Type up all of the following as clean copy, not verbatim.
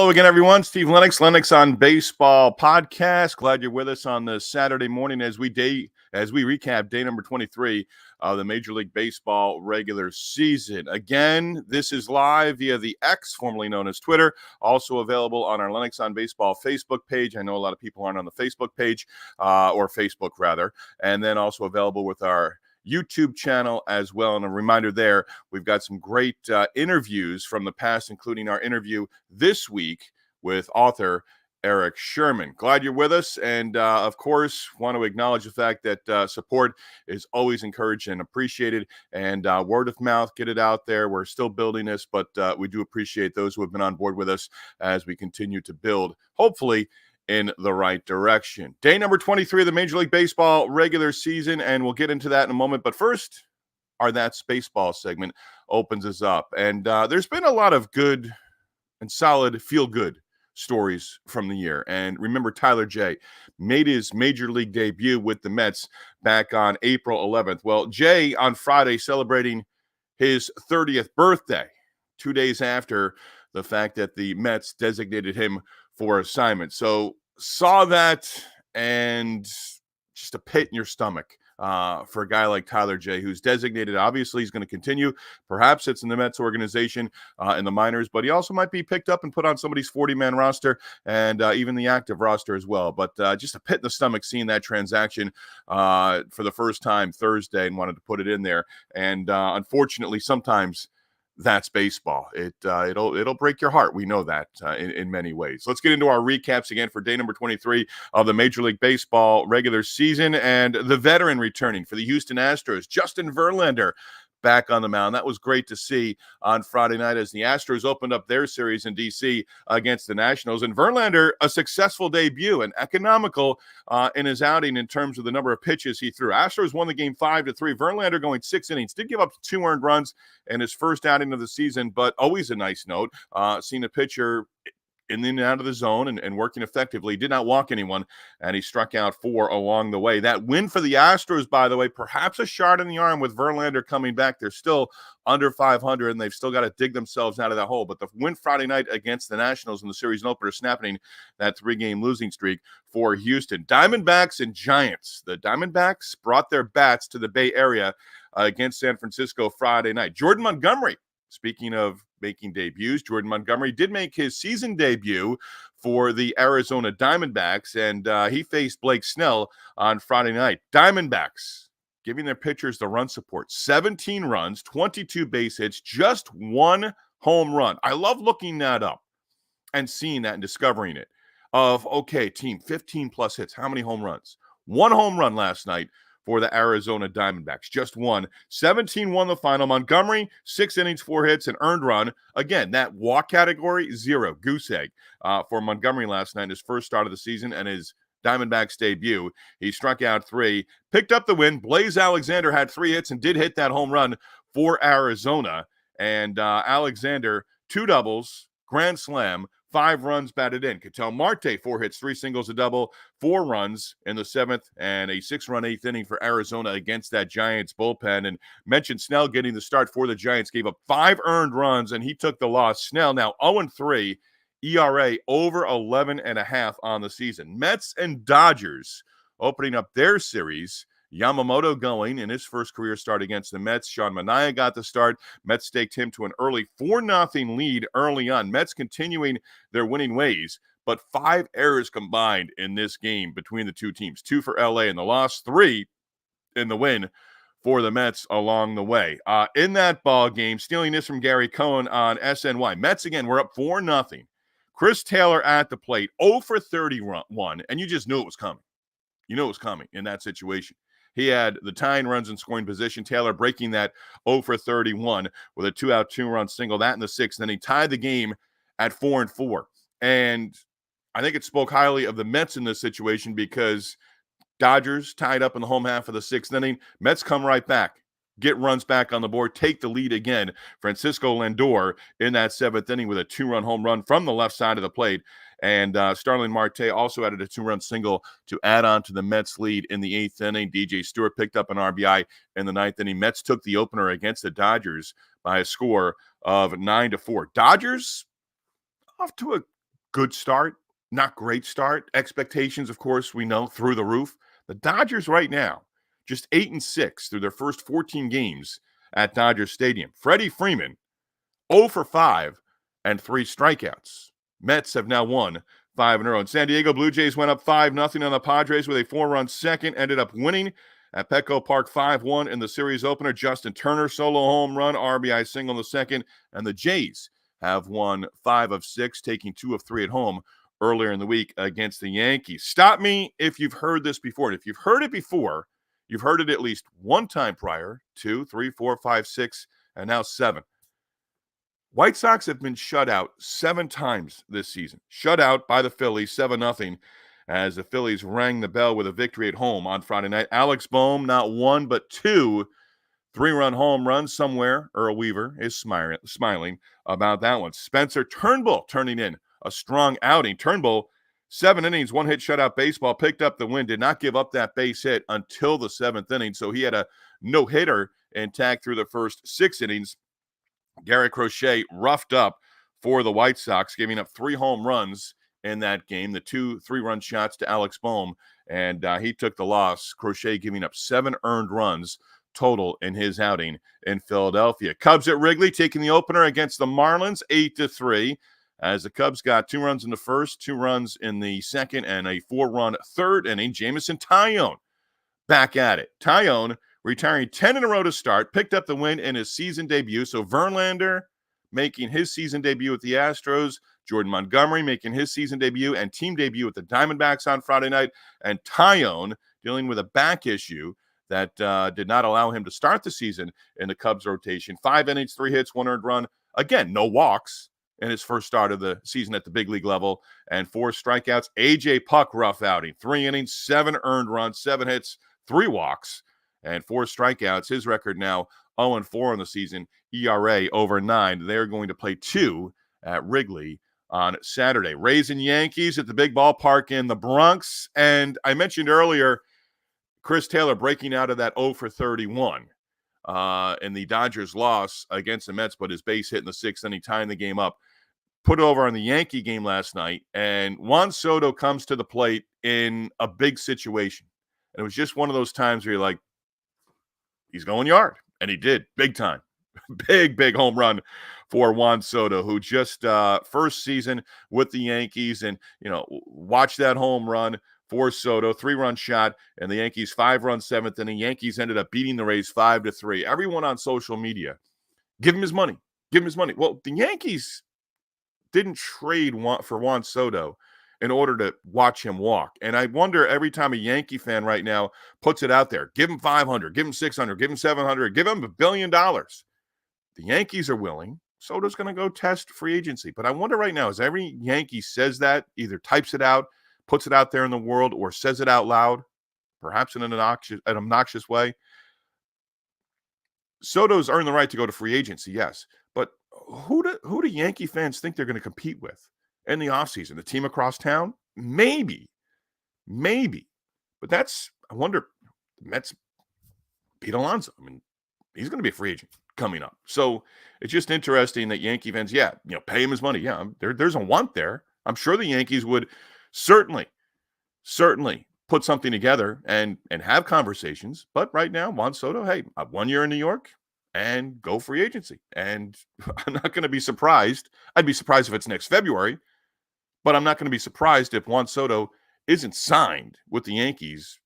Hello again, everyone. Steve Lennox, Lennox on Baseball podcast. Glad you're with us on this Saturday morning as we recap day number 23 of the Major League Baseball regular season. Again, this is live via the X, formerly known as Twitter, also available on our Lennox on Baseball Facebook page. I know a lot of people aren't on the Facebook page, or Facebook rather, and then also available with our YouTube channel as well. And a reminder there, we've got some great interviews from the past, including our interview this week with author Eric Sherman. Glad you're with us. And of course, want to acknowledge the fact that support is always encouraged and appreciated. And word of mouth, get it out there. We're still building this, but we do appreciate those who have been on board with us as we continue to build, hopefully, in the right direction. Day number 23 of the Major League Baseball regular season, and we'll get into that in a moment. But first, our That's Baseball segment opens us up. And there's been a lot of good and solid feel-good stories from the year. And remember, Tyler Jay made his Major League debut with the Mets back on April 11th. Well, Jay on Friday celebrating his 30th birthday, 2 days after the fact that the Mets designated him for assignment. So saw that, and just a pit in your stomach for a guy like Tyler Jay, who's designated. Obviously, he's going to continue. Perhaps it's in the Mets organization in the minors, but he also might be picked up and put on somebody's 40-man roster and even the active roster as well. But just a pit in the stomach seeing that transaction for the first time Thursday, and wanted to put it in there. And unfortunately, sometimes that's baseball. It'll break your heart. We know that in many ways. Let's get into our recaps again for day number 23 of the Major League Baseball regular season. And the veteran returning for the Houston Astros, Justin Verlander, back on the mound. That was great to see on Friday night as the Astros opened up their series in D.C. against the Nationals. And Verlander, a successful debut and economical in his outing in terms of the number of pitches he threw. Astros won the game 5-3. Verlander going 6 innings. Did give up 2 earned runs in his first outing of the season, but always a nice note. Seeing a pitcher in and out of the zone and working effectively. Did not walk anyone, and he struck out 4 along the way. That win for the Astros, by the way, perhaps a shot in the arm with Verlander coming back. They're still under 500, and they've still got to dig themselves out of that hole. But the win Friday night against the Nationals in the series opener, snapping that 3-game losing streak for Houston. Diamondbacks and Giants. The Diamondbacks brought their bats to the Bay Area against San Francisco Friday night. Jordan Montgomery, speaking of making debuts, Jordan Montgomery did make his season debut for the Arizona Diamondbacks, and he faced Blake Snell on Friday night. Diamondbacks giving their pitchers the run support. 17 runs, 22 base hits, just 1 home run. I love looking that up and seeing that and discovering it. Okay, team, 15-plus hits. How many home runs? 1 home run last night for the Arizona Diamondbacks. Just 1. 17 won the final. Montgomery, 6 innings, 4 hits, an earned run. Again, that walk category, 0. Goose egg for Montgomery last night, his first start of the season and his Diamondbacks debut. He struck out 3, picked up the win. Blaze Alexander had 3 hits and did hit that home run for Arizona. And Alexander, 2 doubles, grand slam, 5 runs batted in. Ketel Marte, 4 hits, 3 singles, a double, 4 runs in the 7th, and a 6-run 8th inning for Arizona against that Giants bullpen. And mentioned Snell getting the start for the Giants, gave up 5 earned runs, and he took the loss. Snell now 0-3, ERA over 11.5 on the season. Mets and Dodgers opening up their series. Yamamoto going in his first career start against the Mets. Sean Manaea got the start. Mets staked him to an early 4-0 lead early on. Mets continuing their winning ways, but 5 errors combined in this game between the two teams. 2 for LA in the loss, 3 in the win for the Mets along the way. In that ball game, stealing this from Gary Cohen on SNY. Mets again, we're up 4-0. Chris Taylor at the plate, 0 for 31, and you just knew it was coming. You knew it was coming in that situation. He had the tying runs in scoring position. Taylor breaking that 0 for 31 with a 2-out, 2-run single, that in the 6th. Then he tied the game at 4-4. And I think it spoke highly of the Mets in this situation because Dodgers tied up in the home half of the 6th inning. Mets come right back, get runs back on the board, take the lead again. Francisco Lindor in that 7th inning with a 2-run home run from the left side of the plate. And Starling Marte also added a 2-run single to add on to the Mets' lead in the 8th inning. DJ Stewart picked up an RBI in the 9th inning. Mets took the opener against the Dodgers by a score of 9-4. Dodgers off to a good start, not great start. Expectations, of course, we know through the roof. The Dodgers right now, just 8-6 through their first 14 games at Dodger Stadium. Freddie Freeman, 0 for 5 and 3 strikeouts. Mets have now won 5 in a row. And San Diego Blue Jays went up 5-0 on the Padres with a 4-run second, ended up winning at Petco Park 5-1 in the series opener. Justin Turner, solo home run, RBI single in the second. And the Jays have won 5 of 6, taking 2 of 3 at home earlier in the week against the Yankees. Stop me if you've heard this before. And if you've heard it before, you've heard it at least one time prior, 2, 3, 4, 5, 6, and now 7. White Sox have been shut out 7 times this season. Shut out by the Phillies, 7-0, as the Phillies rang the bell with a victory at home on Friday night. Alex Boehm, not 1 but 2 3-run home runs somewhere. Earl Weaver is smiling about that one. Spencer Turnbull turning in a strong outing. Turnbull, 7 innings, 1-hit shutout baseball, picked up the win, did not give up that base hit until the 7th inning, so he had a no-hitter intact through the first 6 innings. Garrett Crochet roughed up for the White Sox, giving up 3 home runs in that game, the 2 3-run shots to Alex Boehm, and he took the loss. Crochet giving up 7 earned runs total in his outing in Philadelphia. Cubs at Wrigley taking the opener against the Marlins 8-3, as the Cubs got 2 runs in the first, 2 runs in the second, and a 4-run third inning. Jameson Taillon back at it. Taillon retiring 10 in a row to start, picked up the win in his season debut. So Verlander making his season debut with the Astros, Jordan Montgomery making his season debut and team debut with the Diamondbacks on Friday night, and Taillon dealing with a back issue that did not allow him to start the season in the Cubs rotation. 5 innings, 3 hits, 1 earned run. Again, no walks in his first start of the season at the big league level, and 4 strikeouts. A.J. Puck, rough outing. 3 innings, 7 earned runs, 7 hits, 3 walks, and 4 strikeouts. His record now 0-4 on the season, ERA over 9. They're going to play 2 at Wrigley on Saturday. Rays and Yankees at the big ballpark in the Bronx. And I mentioned earlier, Chris Taylor breaking out of that 0 for 31 in the Dodgers loss against the Mets, but his base hit in the 6th inning, tying the game up. Put over on the Yankee game last night, and Juan Soto comes to the plate in a big situation. And it was just one of those times where you're like, he's going yard. And he did, big time. Big home run for Juan Soto, who just first season with the Yankees. And, watch that home run for Soto, 3-run shot, and the Yankees 5-run 7th inning. Yankees ended up beating the Rays 5-3. Everyone on social media, give him his money. Give him his money. Well, the Yankees didn't trade for Juan Soto in order to watch him walk. And I wonder, every time a Yankee fan right now puts it out there, give him 500, give him 600, give him 700, give him $1 billion. The Yankees are willing. Soto's going to go test free agency. But I wonder right now, as every Yankee says that, either types it out, puts it out there in the world, or says it out loud, perhaps in an obnoxious way, Soto's earned the right to go to free agency, yes. But who do Yankee fans think they're going to compete with in the offseason? The team across town? Maybe. But I wonder, the Mets, Pete Alonso, he's going to be a free agent coming up. So it's just interesting that Yankee fans, pay him his money. Yeah, there's a want there. I'm sure the Yankees would certainly put something together and have conversations. But right now, Juan Soto, hey, 1 year in New York and go free agency. And I'm not going to be surprised. I'd be surprised if it's next February, but I'm not going to be surprised if Juan Soto isn't signed with the Yankees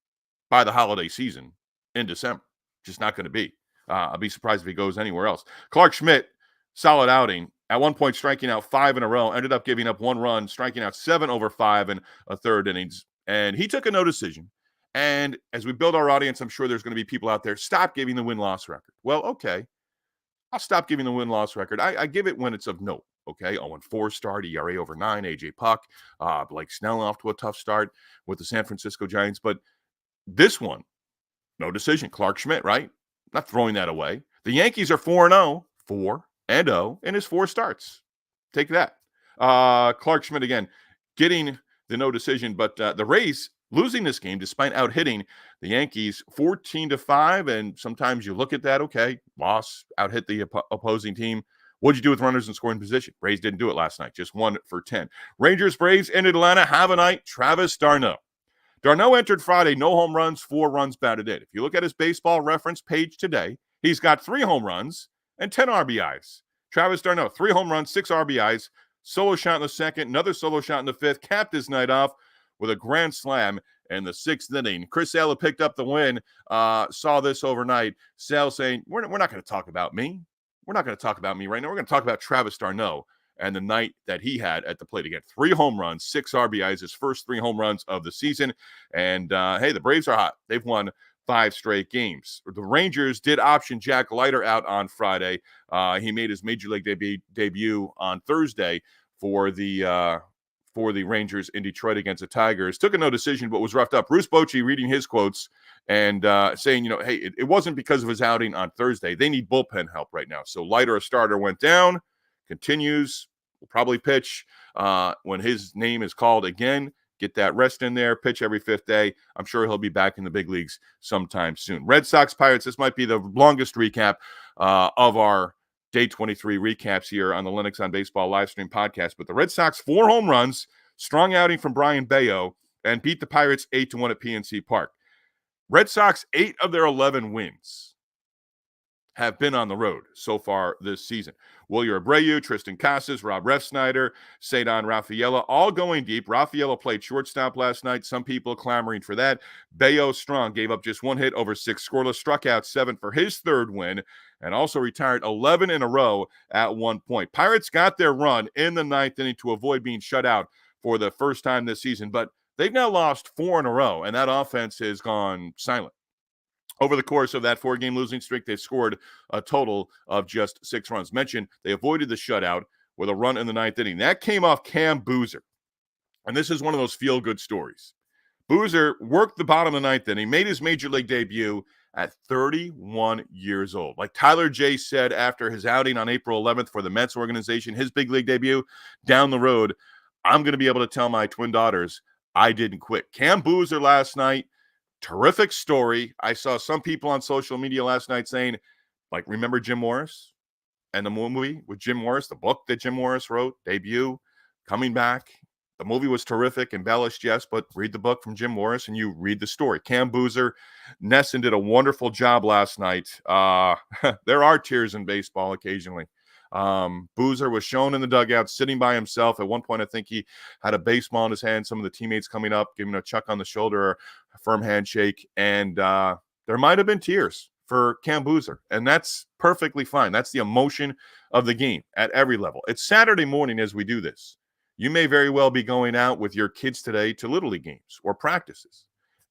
by the holiday season in December. Just not going to be. I'll be surprised if he goes anywhere else. Clark Schmidt, solid outing. At one point, striking out 5 in a row, ended up giving up 1 run, striking out 7 over 5 in a third innings. And he took a no decision. And as we build our audience, I'm sure there's going to be people out there, stop giving the win-loss record. Well, okay. I'll stop giving the win-loss record. I give it when it's of note. Okay, 0-4 start, ERA over 9, A.J. Puck, Blake Snell off to a tough start with the San Francisco Giants. But this one, no decision. Clark Schmidt, right? Not throwing that away. The Yankees are 4-0 in his 4 starts. Take that. Clark Schmidt, again, getting the no decision. But the Rays losing this game despite out-hitting the Yankees 14-5. And sometimes you look at that, okay, loss, out-hit the opposing team. What'd you do with runners in scoring position? Braves didn't do it last night. Just 1 for 10. Rangers, Braves in Atlanta. Have a night. Travis d'Arnaud. D'Arnaud entered Friday, no home runs, 4 runs batted in. If you look at his baseball reference page today, he's got 3 home runs and 10 RBIs. Travis d'Arnaud, 3 home runs, 6 RBIs, solo shot in the second, another solo shot in the fifth, capped his night off with a grand slam in the 6th inning. Chris Sale picked up the win, saw this overnight. Sale saying, we're not going to talk about me. We're not going to talk about me right now. We're going to talk about Travis d'Arnaud and the night that he had at the plate. Again, 3 home runs, 6 RBIs, his first 3 home runs of the season. And, hey, the Braves are hot. They've won 5 straight games. The Rangers did option Jack Leiter out on Friday. He made his Major League debut on Thursday for the Rangers in Detroit against the Tigers. Took a no decision, but was roughed up. Bruce Bochy reading his quotes and saying, hey, it wasn't because of his outing on Thursday. They need bullpen help right now. So Leiter, a starter, went down, continues, will probably pitch when his name is called again. Get that rest in there, pitch every 5th day. I'm sure he'll be back in the big leagues sometime soon. Red Sox, Pirates, this might be the longest recap of our Day 23 recaps here on the Lennox on Baseball live stream podcast. But the Red Sox, 4 home runs, strong outing from Brian Bayo, and beat the Pirates 8-1 at PNC Park. Red Sox, 8 of their 11 wins have been on the road so far this season. Wilyer Abreu, Tristan Casas, Rob Refsnyder, Cedon Rafaela, all going deep. Rafaela played shortstop last night. Some people clamoring for that. Bayo strong, gave up just 1 hit over 6 scoreless, struck out 7 for his 3rd win, and also retired 11 in a row at one point. Pirates got their run in the 9th inning to avoid being shut out for the first time this season, but they've now lost 4 in a row, and that offense has gone silent. Over the course of that 4-game losing streak, they've scored a total of just 6 runs. Mentioned they avoided the shutout with a run in the 9th inning. That came off Cam Boozer. And this is one of those feel-good stories. Boozer worked the bottom of the 9th inning, made his Major League debut at 31 years old. Like Tyler J. said after his outing on April 11th for the Mets organization, his big league debut, down the road, I'm going to be able to tell my twin daughters I didn't quit. Cam Boozer last night, terrific story. I saw some people on social media last night saying, like, remember Jim Morris and the movie with Jim Morris, the book that Jim Morris wrote, debut, coming back. The movie was terrific, embellished, yes, but read the book from Jim Morris and you read the story. Cam Boozer, Nesson did a wonderful job last night. There are tears in baseball occasionally. Boozer was shown in the dugout, sitting by himself. At one point, I think he had a baseball in his hand. Some of the teammates coming up, giving him a chuck on the shoulder, a firm handshake, and there might have been tears for Cam Boozer, and that's perfectly fine. That's the emotion of the game at every level. It's Saturday morning as we do this. You may very well be going out with your kids today to Little League games or practices,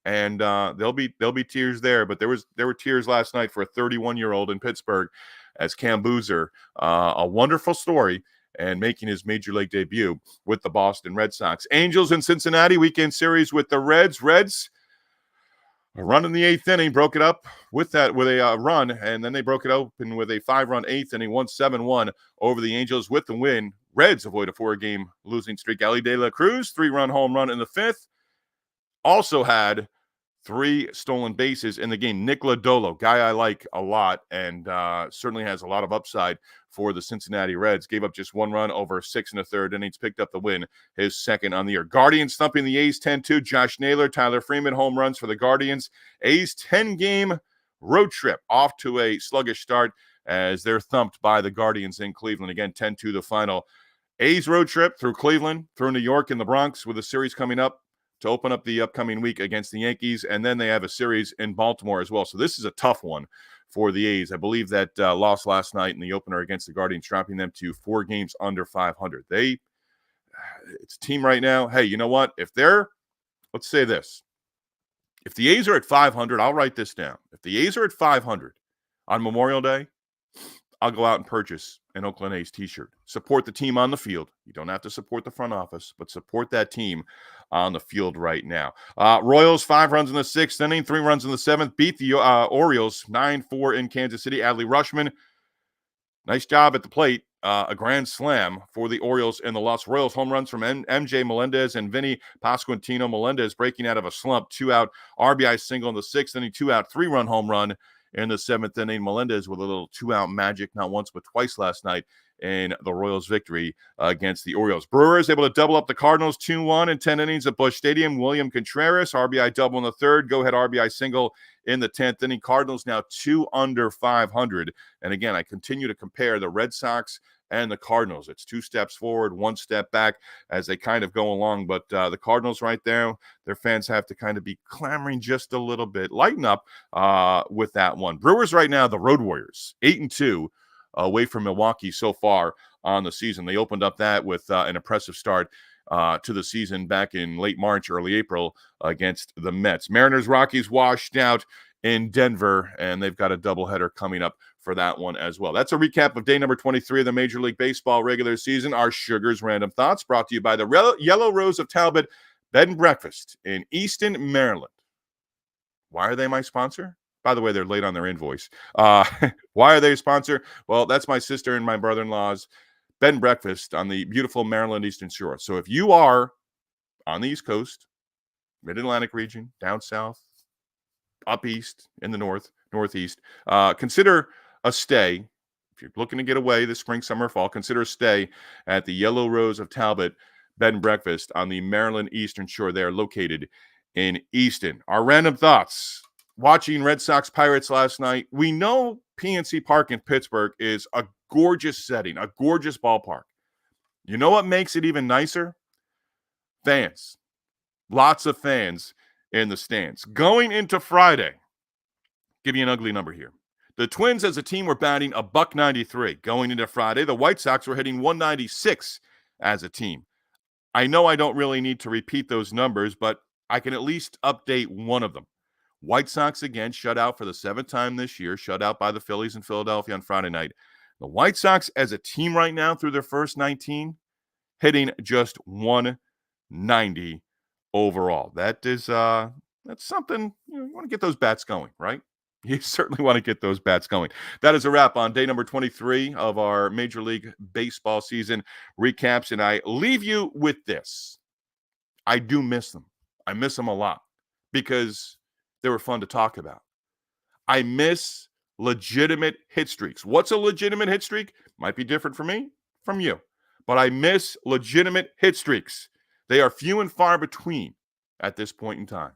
and there'll be tears there. But there were tears last night for a 31-year-old in Pittsburgh as Cam Boozer, a wonderful story, and making his Major League debut with the Boston Red Sox. Angels in Cincinnati, weekend series with the Reds. Reds, a run in the 8th inning, broke it up with a run, and then they broke it open with a 5-run 8th inning, won 7-1 over the Angels with the win. Reds avoid a 4-game losing streak. Elly De La Cruz, 3-run home run in the 5th. Also had 3 stolen bases in the game. Nick Lodolo, guy I like a lot, and certainly has a lot of upside for the Cincinnati Reds. Gave up just 1 run over 6 1/3 innings, picked up the win, his 2nd on the year. Guardians thumping the A's 10-2. Josh Naylor, Tyler Freeman, home runs for the Guardians. A's 10-game road trip off to a sluggish start as they're thumped by the Guardians in Cleveland. Again, 10-2 the final. A's road trip through Cleveland, through New York and the Bronx, with a series coming up to open up the upcoming week against the Yankees, and then they have a series in Baltimore as well. So this is a tough one for the A's. I believe that loss last night in the opener against the Guardians, dropping them to 4 games under 500. It's a team right now. Hey, you know what? Let's say this. If the A's are at 500, I'll write this down. If the A's are at 500 on Memorial Day, I'll go out and purchase an Oakland A's t-shirt. Support the team on the field. You don't have to support the front office, but support that team on the field right now. Royals, 5 runs in the 6th inning, 3 runs in the 7th. Beat the Orioles 9-4 in Kansas City. Adley Rutschman, nice job at the plate. A grand slam for the Orioles in the loss. Royals home runs from MJ Melendez and Vinny Pasquantino. Melendez breaking out of a slump. 2-out RBI single in the 6th inning. 2-out 3-run home run in the 7th inning. Melendez with a little 2-out magic, not once but twice last night in the Royals' victory against the Orioles. Brewers able to double up the Cardinals 2-1 in 10 innings at Busch Stadium. William Contreras, RBI double in the third, go-ahead RBI single in the 10th inning. Cardinals now 2 under 500. And again, I continue to compare the Red Sox and the Cardinals. It's 2 steps forward, 1 step back as they kind of go along. But the Cardinals right there, their fans have to kind of be clamoring just a little bit. Lighten up with that one. Brewers right now, the Road Warriors, 8-2 away from Milwaukee so far on the season. They opened up that with an impressive start to the season back in late March, early April against the Mets. Mariners, Rockies washed out in Denver, and they've got a doubleheader coming up for that one as well. That's a recap of day number 23 of the Major League Baseball regular season. Our Sugar's Random Thoughts brought to you by the Yellow Rose of Talbot Bed and Breakfast in Easton, Maryland. Why are they my sponsor? By the way, they're late on their invoice. Why are they a sponsor? Well, that's my sister and my brother-in-law's bed and breakfast on the beautiful Maryland Eastern Shore. So if you are on the East Coast, Mid-Atlantic region, down south, up east, in the north, northeast, consider a stay. If you're looking to get away this spring, summer, fall, consider a stay at the Yellow Rose of Talbot Bed and Breakfast on the Maryland Eastern Shore. They are located in Easton. Our random thoughts. Watching Red Sox Pirates last night, we know PNC Park in Pittsburgh is a gorgeous setting, a gorgeous ballpark. You know what makes it even nicer? Fans. Lots of fans in the stands. Going into Friday, give you an ugly number here. The Twins as a team were batting a $193. Going into Friday, the White Sox were hitting 196 as a team. I know I don't really need to repeat those numbers, but I can at least update one of them. White Sox again shut out for the 7th time this year, shut out by the Phillies in Philadelphia on Friday night. The White Sox as a team right now through their first 19, hitting just 190 overall. That is that's something, you want to get those bats going, right? You certainly want to get those bats going. That is a wrap on day number 23 of our Major League Baseball season recaps, and I leave you with this. I do miss them. I miss them a lot because they were fun to talk about. I miss legitimate hit streaks. What's a legitimate hit streak? Might be different for me, from you. But I miss legitimate hit streaks. They are few and far between at this point in time.